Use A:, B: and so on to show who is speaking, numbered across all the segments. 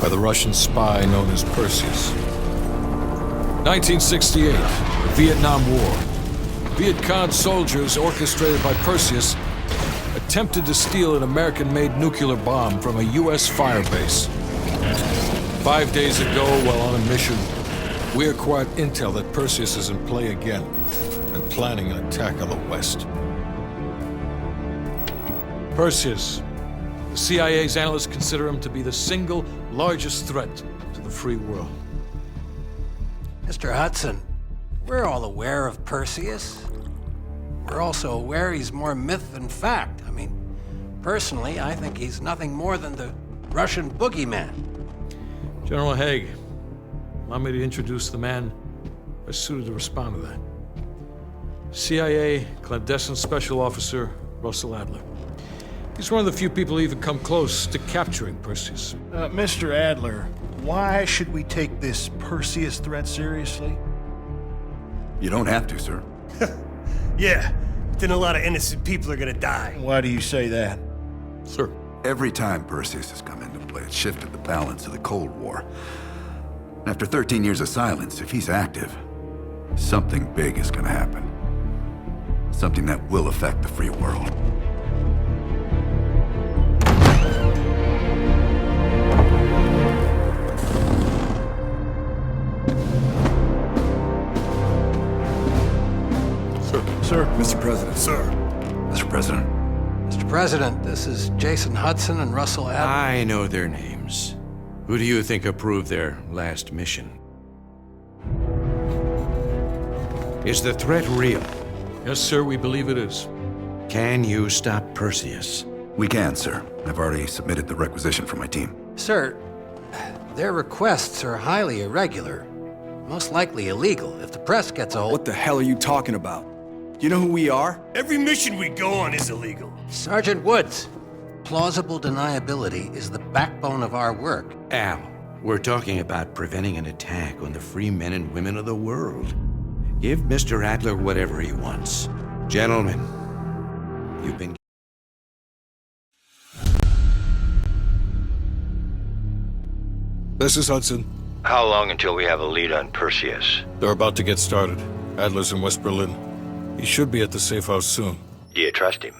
A: by the Russian spy known as Perseus. 1968, the Vietnam War. Viet Cong soldiers, orchestrated by Perseus, attempted to steal an American-made nuclear bomb from a U.S. firebase. 5 days ago, while on a mission, we acquired intel that Perseus is in play again and planning an attack on the West. Perseus. The CIA's analysts consider him to be the single largest threat to the free world.
B: Mr. Hudson, we're all aware of Perseus. We're also aware he's more myth than fact. I mean, personally, I think he's nothing more than the Russian boogeyman.
A: General Haig, allow me to introduce the man best suited to respond to that. CIA clandestine special officer Russell Adler. He's one of the few people who even come close to capturing Perseus.
C: Mr. Adler, why should we take this Perseus threat seriously?
D: You don't have to, sir.
E: Yeah, but then a lot of innocent people are gonna die.
C: Why do you say that?
A: Sir.
D: Every time Perseus has come into play, it shifted the balance of the Cold War. After 13 years of silence, if he's active, something big is gonna happen. Something that will affect the free world.
C: Sir.
D: Mr. President.
E: Sir.
D: Mr. President.
B: Mr. President, this is Jason Hudson and Russell Adler.
F: I know their names. Who do you think approved their last mission? Is the threat real?
A: Yes, sir, we believe it is.
F: Can you stop Perseus?
D: We can, sir. I've already submitted the requisition for my team.
B: Sir, their requests are highly irregular. Most likely illegal. If the press gets a hold...
G: What the hell are you talking about? Do you know who we are?
E: Every mission we go on is illegal.
B: Sergeant Woods, plausible deniability is the backbone of our work.
F: Al, we're talking about preventing an attack on the free men and women of the world. Give Mr. Adler whatever he wants. Gentlemen, you've been...
A: This is Hudson.
H: How long until we have a lead on Perseus?
A: They're about to get started. Adler's in West Berlin. He should be at the safe house soon.
H: Do you trust him?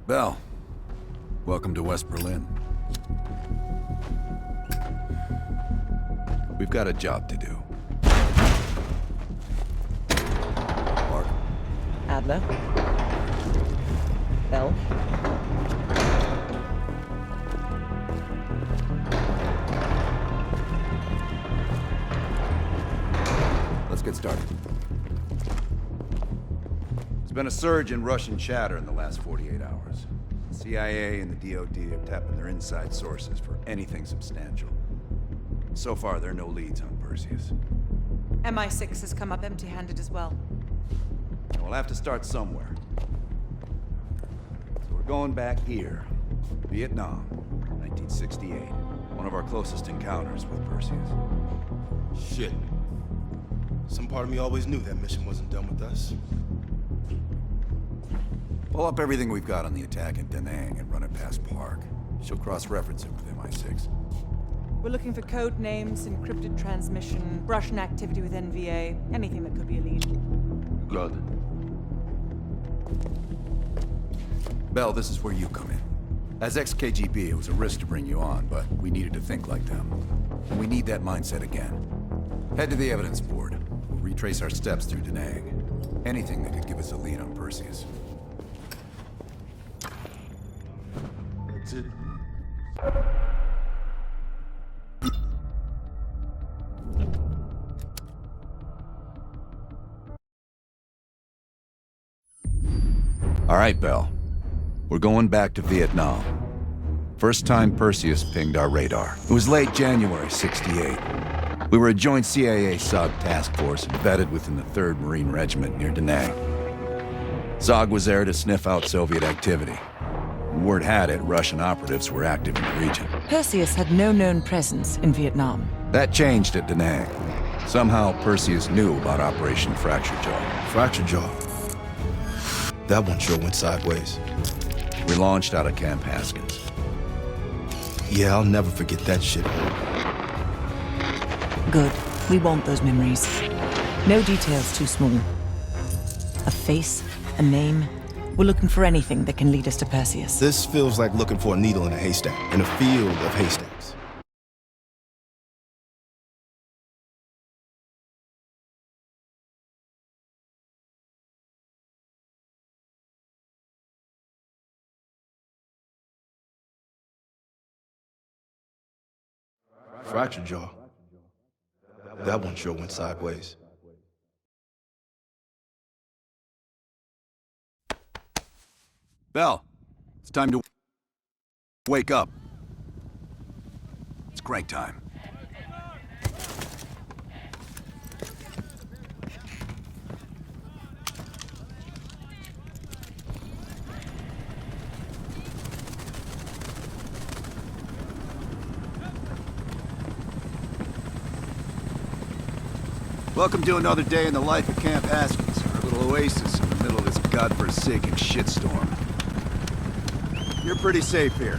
D: Bell, welcome to West Berlin. We've got a job to do. Mark.
I: Adler. Bell.
D: Let's get started. There's been a surge in Russian chatter in the last 48 hours. The CIA and the DoD are tapping their inside sources for anything substantial. So far, there are no leads on Perseus.
J: MI6 has come up empty-handed as well.
D: And we'll have to start somewhere. So we're going back here. Vietnam, 1968. One of our closest encounters with Perseus.
K: Shit. Some part of me always knew that mission wasn't done with us.
D: Pull up everything we've got on the attack in Da Nang and run it past Park. She'll cross-reference it with MI6.
J: We're looking for code names, encrypted transmission, Russian activity with NVA, anything that could be a lead.
K: Good.
D: Bell, this is where you come in. As ex-KGB, it was a risk to bring you on, but we needed to think like them. And we need that mindset again. Head to the evidence board. We'll retrace our steps through Da Nang. Anything that could give us a lead on Perseus.
K: That's it.
D: All right, Bell. We're going back to Vietnam. First time Perseus pinged our radar. It was late January '68. We were a joint CIA-SOG task force embedded within the 3rd Marine Regiment near Da Nang. SOG was there to sniff out Soviet activity. Word had it, Russian operatives were active in the region.
I: Perseus had no known presence in Vietnam.
D: That changed at Da Nang. Somehow, Perseus knew about Operation Fracture Jaw.
K: Fracture Jaw. That one sure went sideways.
D: We launched out of Camp Haskins.
K: Yeah, I'll never forget that shit.
I: Good. We want those memories. No details too small. A face, a name. We're looking for anything that can lead us to Perseus.
K: This feels like looking for a needle in a haystack, in a field of haystacks. Fracture Jaw. That one sure went sideways.
D: Bell, it's time to wake up. It's crank time. Welcome to another day in the life of Camp Haskins, our little oasis in the middle of this godforsaken shitstorm. You're pretty safe here.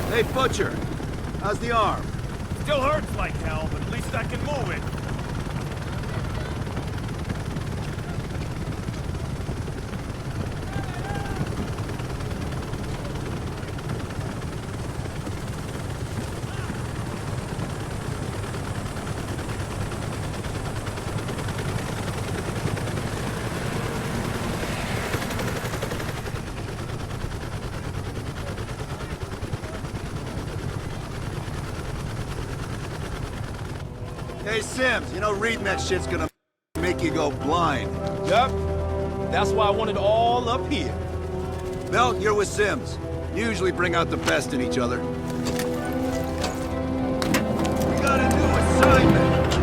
D: Hey, Butcher. How's the arm?
L: Still hurts like hell, but at least I can move it.
D: Hey, Sims, you know reading that shit's gonna make you go blind.
L: Yep. That's why I want it all up here.
D: Bell, you're with Sims. You usually bring out the best in each other. We got a new assignment.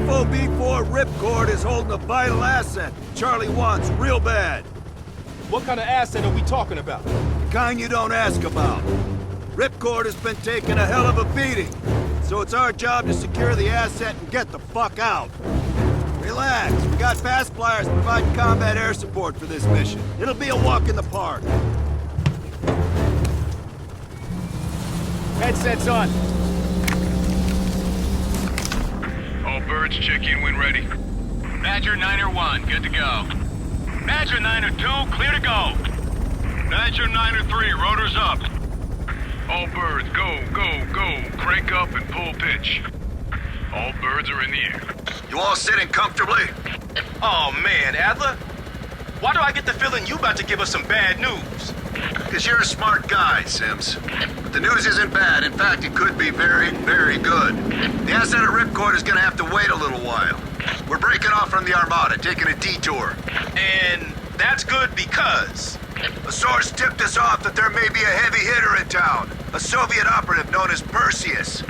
D: FOB-4 Ripcord is holding a vital asset Charlie wants real bad.
L: What kind of asset are we talking about?
D: The kind you don't ask about. Ripcord has been taking a hell of a beating. So it's our job to secure the asset and get the fuck out. Relax, we got fast flyers providing combat air support for this mission. It'll be a walk in the park.
L: Headsets on.
M: All birds, check in when ready. Badger 9-1, good to go. Badger 9-2, clear to go. Badger 9-3, rotors up. All birds, go, go, go. Crank up and pull pitch. All birds are in the air.
D: You all sitting comfortably?
K: Oh man, Adler? Why do I get the feeling you about to give us some bad news?
D: Because you're a smart guy, Sims. But the news isn't bad. In fact, it could be very, very good. The asset at Ripcord is gonna have to wait a little while. We're breaking off from the Armada, taking a detour.
K: And that's good because...
D: A source tipped us off that there may be a heavy hitter in town. A Soviet operative known as Perseus.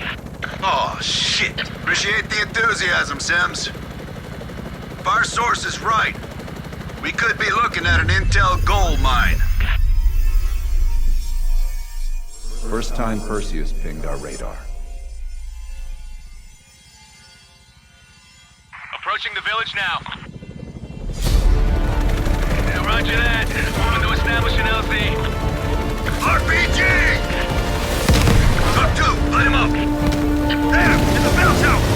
K: Oh, shit.
D: Appreciate the enthusiasm, Sims. If our source is right, we could be looking at an intel gold mine. First time Perseus pinged our radar.
M: Approaching the village now. Yeah, roger that. Moving to establish an LZ.
D: RPG! Up two, light him up! There, in the bell tower!